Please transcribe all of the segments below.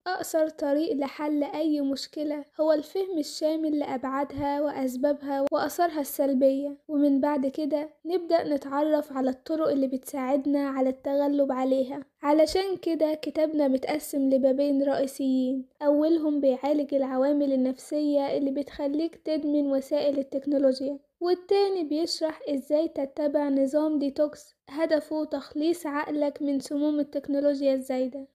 أقصر طريق لحل أي مشكلة هو الفهم الشامل لأبعادها وأسبابها وآثارها السلبية، ومن بعد كده نبدأ نتعرف على الطرق اللي بتساعدنا على التغلب عليها. علشان كده كتابنا متقسم لبابين رئيسيين، أولهم بيعالج العوامل النفسية اللي بتخليك تدمن وسائل التكنولوجيا، والتاني بيشرح ازاي تتبع نظام ديتوكس هدفه تخليص عقلك من سموم التكنولوجيا الزايدة.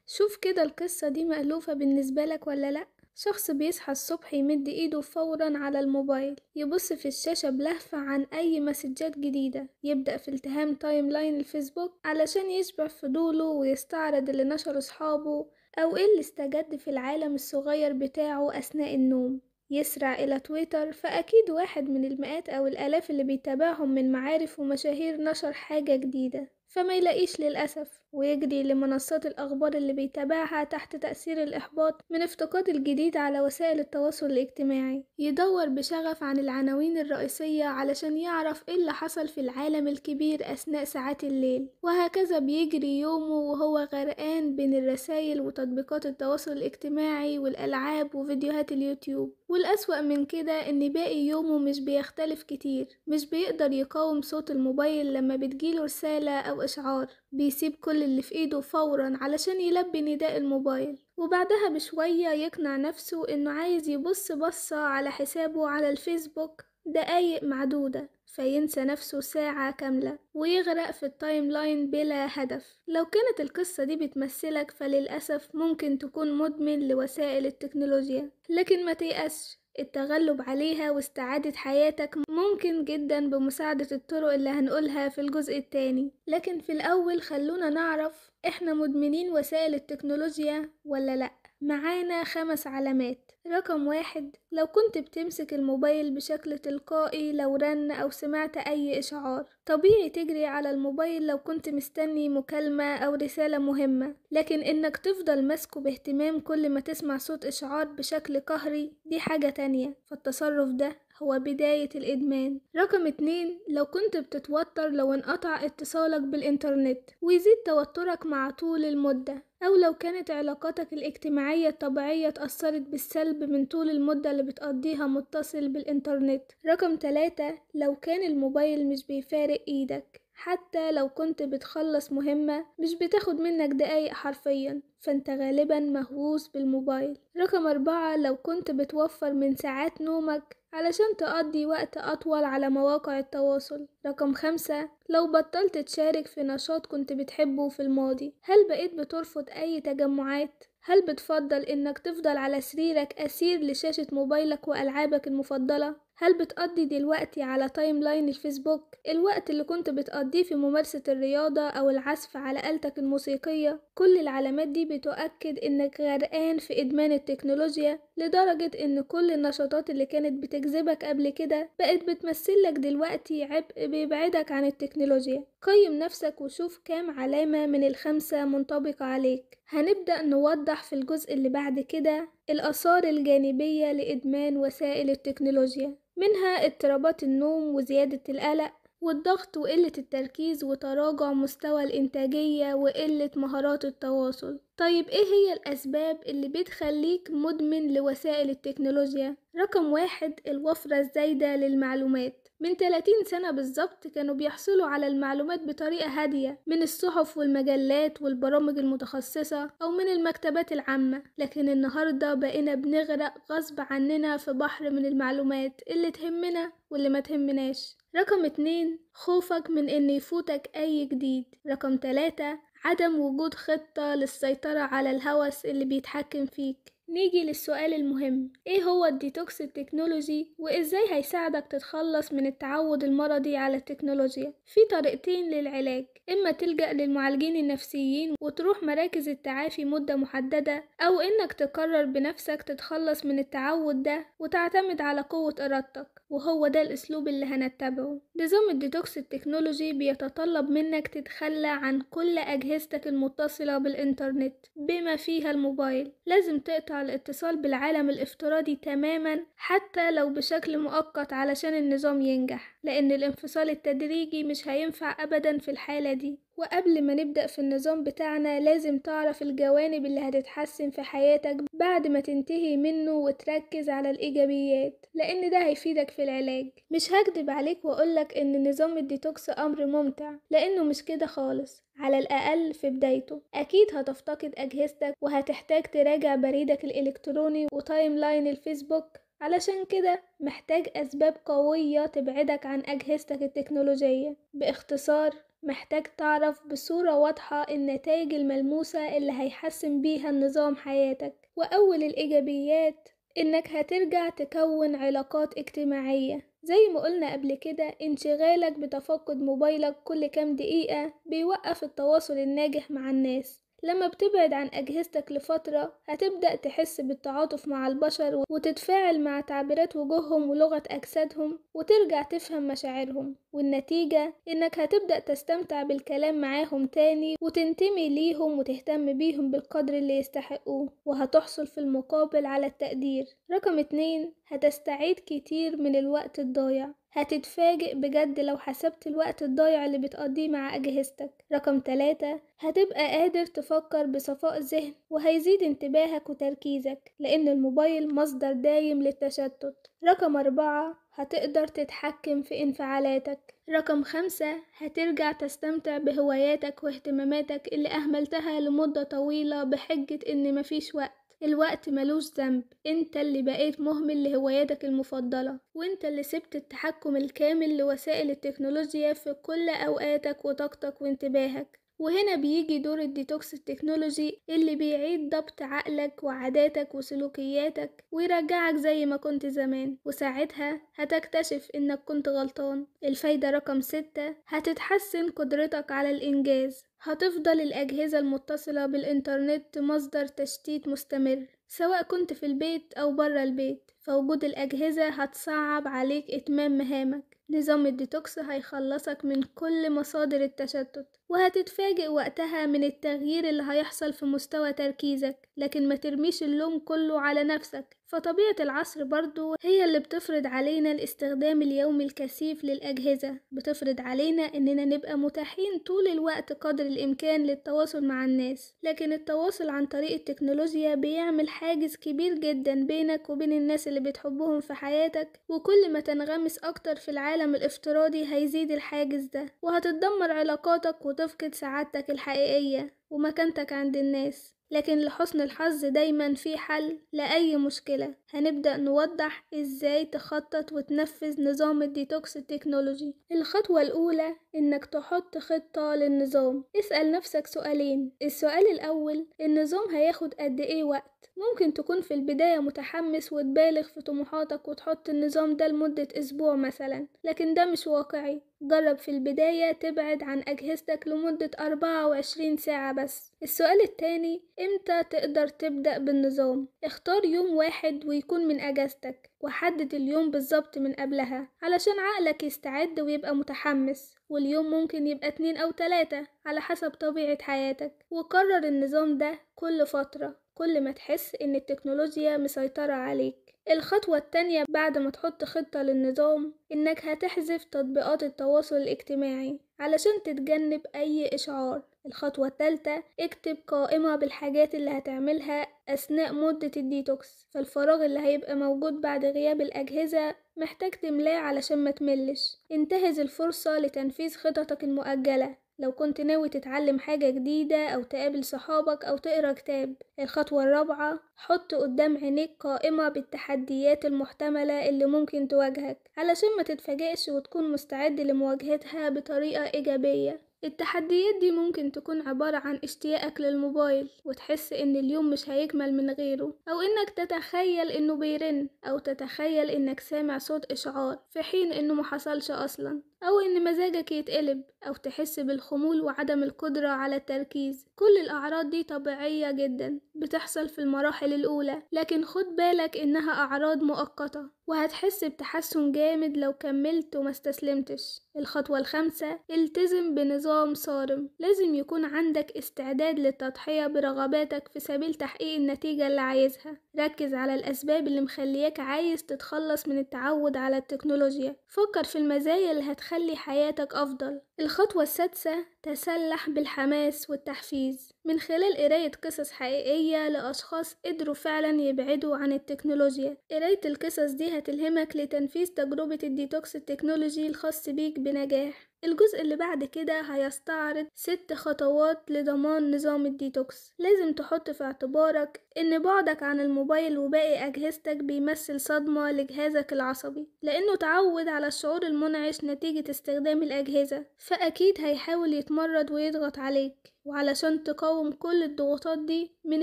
شوف كده القصة دي مألوفة بالنسبة لك ولا لأ؟ شخص بيصحى الصبح يمد ايده فورا على الموبايل، يبص في الشاشة بلهفة عن اي مسجات جديدة، يبدأ في التهام تايم لاين الفيسبوك علشان يشبع فضوله ويستعرض اللي نشره صحابه او ايه اللي استجد في العالم الصغير بتاعه اثناء النوم. يسرع الى تويتر، فاكيد واحد من المئات او الالاف اللي بيتابعهم من معارف ومشاهير نشر حاجة جديدة، فما يلاقيش للأسف، ويجري لمنصات الأخبار اللي بيتابعها تحت تأثير الإحباط من افتقاد الجديد على وسائل التواصل الاجتماعي، يدور بشغف عن العناوين الرئيسية علشان يعرف ايه اللي حصل في العالم الكبير أثناء ساعات الليل، وهكذا بيجري يومه وهو غرقان بين الرسائل وتطبيقات التواصل الاجتماعي والألعاب وفيديوهات اليوتيوب. والأسوأ من كده إن باقي يومه مش بيختلف كتير، مش بيقدر يقاوم صوت الموبايل لما بتجيله رسالة أو إشعار، بيسيب كل اللي في إيده فورا علشان يلبي نداء الموبايل، وبعدها بشوية يقنع نفسه إنه عايز يبص بصة على حسابه على الفيسبوك دقايق معدودة، فينسى نفسه ساعة كاملة ويغرق في التايم لاين بلا هدف. لو كانت القصة دي بتمثلك فللأسف ممكن تكون مدمن لوسائل التكنولوجيا، لكن ما تيأسش، التغلب عليها واستعادة حياتك ممكن جدا بمساعدة الطرق اللي هنقولها في الجزء التاني. لكن في الأول خلونا نعرف احنا مدمنين وسائل التكنولوجيا ولا لأ. معانا 5 علامات. رقم 1، لو كنت بتمسك الموبايل بشكل تلقائي لو رن أو سمعت أي إشعار، طبيعي تجري على الموبايل لو كنت مستني مكالمة أو رسالة مهمة، لكن إنك تفضل ماسكه باهتمام كل ما تسمع صوت إشعار بشكل قهري دي حاجة تانية، فالتصرف ده هو بداية الإدمان. رقم 2، لو كنت بتتوتر لو انقطع اتصالك بالإنترنت ويزيد توترك مع طول المدة، أو لو كانت علاقاتك الاجتماعية الطبيعية اتأثرت بالسلب من طول المدة اللي بتقضيها متصل بالإنترنت. رقم 3، لو كان الموبايل مش بيفارق إيدك حتى لو كنت بتخلص مهمة مش بتاخد منك دقايق حرفيا، فانت غالبا مهووس بالموبايل. رقم 4، لو كنت بتوفر من ساعات نومك علشان تقضي وقت أطول على مواقع التواصل. رقم 5، لو بطلت تشارك في نشاط كنت بتحبه في الماضي، هل بقيت بترفض أي تجمعات؟ هل بتفضل إنك تفضل على سريرك أسير لشاشة موبايلك وألعابك المفضلة؟ هل بتقضي دلوقتي على تايم لاين الفيسبوك الوقت اللي كنت بتقضيه في ممارسة الرياضة أو العزف على آلتك الموسيقية؟ كل العلامات دي بتؤكد إنك غرقان في إدمان التكنولوجيا لدرجة إن كل النشاطات اللي كانت بتجذبك قبل كده بقت بتمثلك دلوقتي عبء بيبعدك عن التكنولوجيا. قيم نفسك وشوف كام علامة من ال5 منطبقة عليك. هنبدأ نوضح في الجزء اللي بعد كده الآثار الجانبية لإدمان وسائل التكنولوجيا، منها اضطرابات النوم وزيادة القلق والضغط وقلة التركيز وتراجع مستوى الإنتاجية وقلة مهارات التواصل. طيب ايه هي الأسباب اللي بتخليك مدمن لوسائل التكنولوجيا؟ رقم 1، الوفرة الزايدة للمعلومات. من 30 سنة بالظبط كانوا بيحصلوا على المعلومات بطريقة هادية من الصحف والمجلات والبرامج المتخصصة أو من المكتبات العامة، لكن النهاردة بقينا بنغرق غصب عننا في بحر من المعلومات اللي تهمنا واللي ما تهمناش. رقم 2، خوفك من إن يفوتك أي جديد. رقم 3، عدم وجود خطة للسيطرة على الهوس اللي بيتحكم فيك. نيجي للسؤال المهم، ايه هو الديتوكس التكنولوجي وازاي هيساعدك تتخلص من التعود المرضي على التكنولوجيا؟ في طريقتين للعلاج، اما تلجأ للمعالجين النفسيين وتروح مراكز التعافي مدة محددة، او انك تقرر بنفسك تتخلص من التعود ده وتعتمد على قوة ارادتك، وهو ده الاسلوب اللي هنتبعه. نظام الديتوكس التكنولوجي بيتطلب منك تتخلى عن كل اجهزتك المتصلة بالانترنت بما فيها الموبايل، لازم تقطع تقطع الاتصال بالعالم الافتراضي تماما حتى لو بشكل مؤقت علشان النظام ينجح، لأن الانفصال التدريجي مش هينفع أبدا في الحالة دي. وقبل ما نبدأ في النظام بتاعنا لازم تعرف الجوانب اللي هتتحسن في حياتك بعد ما تنتهي منه وتركز على الإيجابيات، لأن ده هيفيدك في العلاج. مش هكدب عليك وأقولك إن نظام الديتوكس أمر ممتع، لأنه مش كده خالص، على الأقل في بدايته. أكيد هتفتقد أجهزتك وهتحتاج تراجع بريدك الإلكتروني وتايم لاين الفيسبوك، علشان كده محتاج أسباب قوية تبعدك عن أجهزتك التكنولوجية. باختصار محتاج تعرف بصورة واضحة النتائج الملموسة اللي هيحسن بيها النظام حياتك. وأول الإيجابيات إنك هترجع تكون علاقات اجتماعية. زي ما قلنا قبل كده، انشغالك بتفقد موبايلك كل كام دقيقة بيوقف التواصل الناجح مع الناس. لما بتبعد عن أجهزتك لفترة هتبدأ تحس بالتعاطف مع البشر وتتفاعل مع تعبيرات وجوههم ولغة أجسادهم وترجع تفهم مشاعرهم، والنتيجة إنك هتبدأ تستمتع بالكلام معاهم تاني وتنتمي ليهم وتهتم بيهم بالقدر اللي يستحقوه، وهتحصل في المقابل على التقدير. رقم 2، هتستعيد كتير من الوقت الضايع. هتتفاجئ بجد لو حسبت الوقت الضايع اللي بتقضيه مع أجهزتك. رقم 3، هتبقى قادر تفكر بصفاء ذهن وهيزيد انتباهك وتركيزك، لأن الموبايل مصدر دايم للتشتت. رقم 4، هتقدر تتحكم في انفعالاتك. رقم 5، هترجع تستمتع بهواياتك واهتماماتك اللي أهملتها لمدة طويلة بحجة إن مفيش وقت. الوقت ملوش ذنب، انت اللي بقيت مهمل لهواياتك المفضلة، وانت اللي سبت التحكم الكامل لوسائل التكنولوجيا في كل اوقاتك وطاقتك وانتباهك. وهنا بيجي دور الديتوكس التكنولوجي اللي بيعيد ضبط عقلك وعاداتك وسلوكياتك ويرجعك زي ما كنت زمان، وساعتها هتكتشف انك كنت غلطان. الفايدة رقم 6، هتتحسن قدرتك على الإنجاز. هتفضل الأجهزة المتصلة بالإنترنت مصدر تشتيت مستمر، سواء كنت في البيت أو برا البيت، فوجود الأجهزة هتصعب عليك إتمام مهامك. نظام الديتوكس هيخلصك من كل مصادر التشتت، وهتتفاجئ وقتها من التغيير اللي هيحصل في مستوى تركيزك. لكن ما ترميش اللوم كله على نفسك، فطبيعة العصر برضو هي اللي بتفرض علينا الاستخدام اليومي الكثيف للأجهزة، بتفرض علينا إننا نبقى متاحين طول الوقت قدر الإمكان للتواصل مع الناس. لكن التواصل عن طريق التكنولوجيا بيعمل حاجز كبير جدا بينك وبين الناس اللي بتحبهم في حياتك، وكل ما تنغمس أكتر في العالم الافتراضي هيزيد الحاجز ده، وهتتدمر علاقاتك وتفقد سعادتك الحقيقية ومكانتك عند الناس. لكن لحسن الحظ دايما في حل لأي مشكلة. هنبدأ نوضح ازاي تخطط وتنفذ نظام الديتوكس التكنولوجي. الخطوة الأولى إنك تحط خطة للنظام. اسأل نفسك سؤالين. السؤال الأول، النظام هياخد قد ايه وقت؟ ممكن تكون في البداية متحمس وتبالغ في طموحاتك وتحط النظام ده لمدة أسبوع مثلا، لكن ده مش واقعي. جرب في البداية تبعد عن أجهزتك لمدة 24 ساعة بس. السؤال التاني، امتى تقدر تبدأ بالنظام؟ اختار يوم واحد ويكون من أجازتك، وحدد اليوم بالظبط من قبلها علشان عقلك يستعد ويبقى متحمس، واليوم ممكن يبقى 2 أو 3 على حسب طبيعة حياتك. وكرر النظام ده كل فترة كل ما تحس إن التكنولوجيا مسيطرة عليك. الخطوة التانية بعد ما تحط خطة للنظام، إنك هتحذف تطبيقات التواصل الاجتماعي علشان تتجنب أي إشعار. الخطوة التالتة، اكتب قائمة بالحاجات اللي هتعملها أثناء مدة الديتوكس، فالفراغ اللي هيبقى موجود بعد غياب الأجهزة محتاج تملاه علشان ما تملش. انتهز الفرصة لتنفيذ خططك المؤجلة، لو كنت ناوي تتعلم حاجة جديدة أو تقابل صحابك أو تقرأ كتاب. الخطوة الرابعة، حط قدام عينيك قائمة بالتحديات المحتملة اللي ممكن تواجهك علشان ما تتفاجئش وتكون مستعد لمواجهتها بطريقة إيجابية. التحديات دي ممكن تكون عبارة عن اشتياقك للموبايل وتحس إن اليوم مش هيكمل من غيره، أو إنك تتخيل إنه بيرن، أو تتخيل إنك سامع صوت إشعار في حين إنه محصلش أصلا. أو إن مزاجك يتقلب أو تحس بالخمول وعدم القدرة على التركيز. كل الأعراض دي طبيعية جدا، بتحصل في المراحل الأولى، لكن خد بالك إنها أعراض مؤقتة وهتحس بتحسن جامد لو كملت وما استسلمتش. الخطوة الخامسة: التزم بنظام صارم. لازم يكون عندك استعداد للتضحية برغباتك في سبيل تحقيق النتيجة اللي عايزها. ركز على الأسباب اللي مخلياك عايز تتخلص من التعود على التكنولوجيا. فكر في المزايا اللي هتخلي حياتك أفضل. الخطوة السادسة: تسلح بالحماس والتحفيز من خلال قراية قصص حقيقية لأشخاص قدروا فعلا يبعدوا عن التكنولوجيا. قراية القصص دي هتلهمك لتنفيذ تجربة الديتوكس التكنولوجي الخاص بيك بنجاح. الجزء اللي بعد كده هيستعرض 6 خطوات لضمان نظام الديتوكس. لازم تحط في اعتبارك ان بعدك عن الموبايل وباقي اجهزتك بيمثل صدمة لجهازك العصبي، لانه تعود على الشعور المنعش نتيجة استخدام الاجهزة، فاكيد هيحاول يتمرد ويضغط عليك. وعلشان تقاوم كل الضغوطات دي، من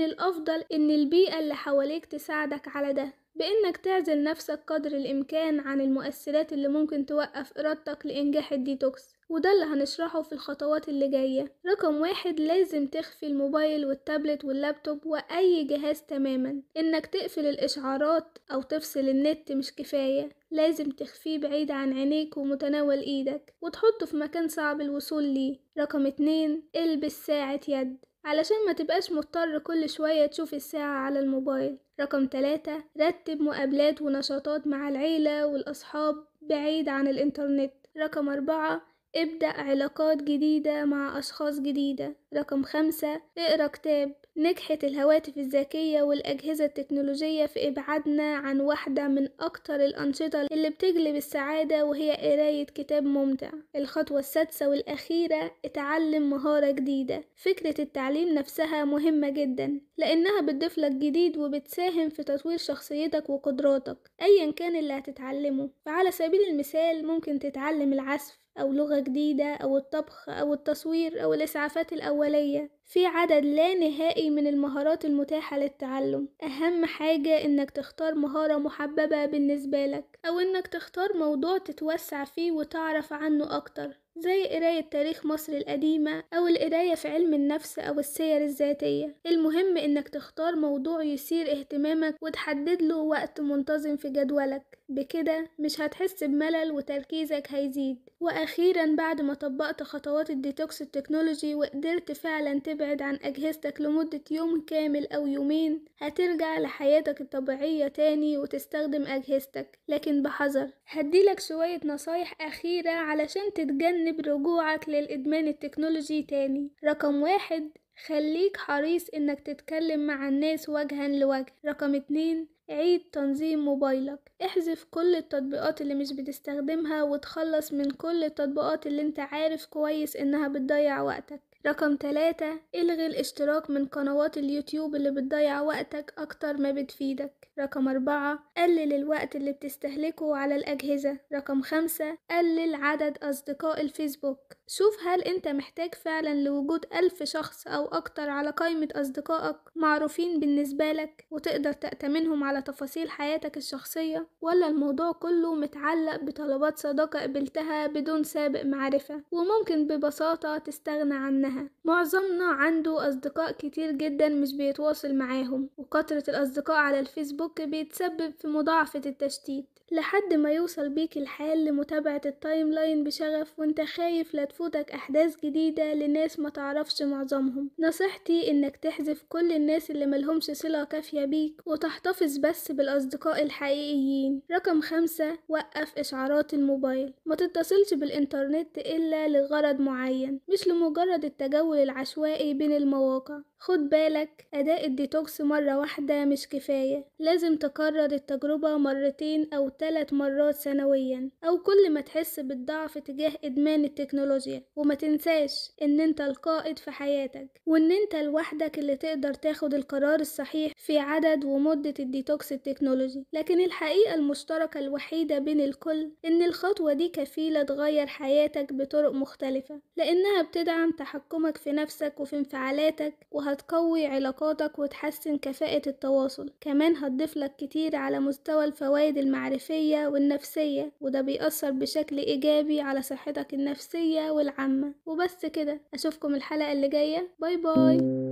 الافضل ان البيئة اللي حواليك تساعدك على ده، بإنك تعزل نفسك قدر الإمكان عن المؤثرات اللي ممكن توقف إرادتك لإنجاح الديتوكس، وده اللي هنشرحه في الخطوات اللي جاية. رقم 1: لازم تخفي الموبايل والتابلت واللابتوب وأي جهاز تماما. إنك تقفل الإشعارات أو تفصل النت مش كفاية، لازم تخفيه بعيد عن عينيك ومتناول إيدك، وتحطه في مكان صعب الوصول ليه. رقم 2: البس ساعة يد علشان ما تبقاش مضطر كل شوية تشوف الساعة على الموبايل. رقم 3: رتب مقابلات ونشاطات مع العيلة والأصحاب بعيد عن الإنترنت. رقم 4: ابدأ علاقات جديدة مع أشخاص جديدة. رقم 5: اقرأ كتاب. نجحت الهواتف الذكية والأجهزة التكنولوجية في إبعادنا عن واحدة من أكتر الأنشطة اللي بتجلب السعادة، وهي قراية كتاب ممتع. الخطوة السادسة والأخيرة: اتعلم مهارة جديدة. فكرة التعليم نفسها مهمة جدا، لأنها بتضيفلك جديد وبتساهم في تطوير شخصيتك وقدراتك أيا كان اللي هتتعلمه. فعلى سبيل المثال، ممكن تتعلم العزف أو لغة جديدة أو الطبخ أو التصوير أو الإسعافات الأولية. في عدد لا نهائي من المهارات المتاحة للتعلم. أهم حاجة إنك تختار مهارة محببة بالنسبة لك، أو إنك تختار موضوع تتوسع فيه وتعرف عنه أكتر، زي قراية تاريخ مصر القديمة أو القراية في علم النفس أو السير الذاتية. المهم إنك تختار موضوع يثير اهتمامك وتحدد له وقت منتظم في جدولك. بكده مش هتحس بملل وتركيزك هيزيد. وأخيرا، بعد ما طبقت خطوات الديتوكس التكنولوجي وقدرت فعلا تبعد عن أجهزتك لمدة يوم كامل أو يومين، هترجع لحياتك الطبيعية تاني وتستخدم أجهزتك، لكن بحذر. هديلك شوية نصايح أخيرة علشان تتجنب رجوعك للإدمان التكنولوجي تاني. رقم 1: خليك حريص إنك تتكلم مع الناس وجها لوجه. رقم 2: عيد تنظيم موبايلك. احذف كل التطبيقات اللي مش بتستخدمها وتخلص من كل التطبيقات اللي انت عارف كويس انها بتضيع وقتك. رقم 3: الغي الاشتراك من قنوات اليوتيوب اللي بتضيع وقتك اكتر ما بتفيدك. رقم 4: قلل الوقت اللي بتستهلكه على الأجهزة. رقم 5: قلل عدد أصدقاء الفيسبوك. شوف هل انت محتاج فعلا لوجود 1000 شخص أو أكتر على قائمة أصدقائك معروفين بالنسبة لك وتقدر تأتمنهم على تفاصيل حياتك الشخصية، ولا الموضوع كله متعلق بطلبات صداقة قبلتها بدون سابق معرفة وممكن ببساطة تستغنى عنها. معظمنا عنده أصدقاء كتير جدا مش بيتواصل معاهم، وكثرة الأصدقاء على الفيسبوك بيتسبب في مضاعفة التشتيت، لحد ما يوصل بيك الحال لمتابعة التايم لاين بشغف وانت خايف لا تفوتك أحداث جديدة لناس ما تعرفش معظمهم. نصيحتي إنك تحذف كل الناس اللي ملهمش صلة كافية بيك وتحتفظ بس بالأصدقاء الحقيقيين. رقم 5: وقف إشعارات الموبايل. ما تتصلش بالإنترنت إلا لغرض معين، مش لمجرد التجول العشوائي بين المواقع. خد بالك، أداء الديتوكس مرة واحدة مش كفاية، لازم تكرر التجربة 2 أو 3 مرات سنويا، أو كل ما تحس بالضعف تجاه إدمان التكنولوجيا. وما تنساش إن انت القائد في حياتك، وإن انت لوحدك اللي تقدر تاخد القرار الصحيح في عدد ومدة الديتوكس التكنولوجي. لكن الحقيقة المشتركة الوحيدة بين الكل إن الخطوة دي كفيلة تغير حياتك بطرق مختلفة، لأنها بتدعم تحكمك في نفسك وفي انفعالاتك، وهتقوي علاقاتك وتحسن كفاءة التواصل. كمان هتضيفلك كتير على مستوى الفوائد المعرفية العاطفية والنفسية، وده بيأثر بشكل إيجابي على صحتك النفسية والعامة. وبس كده، أشوفكم الحلقة اللي جاية. باي باي.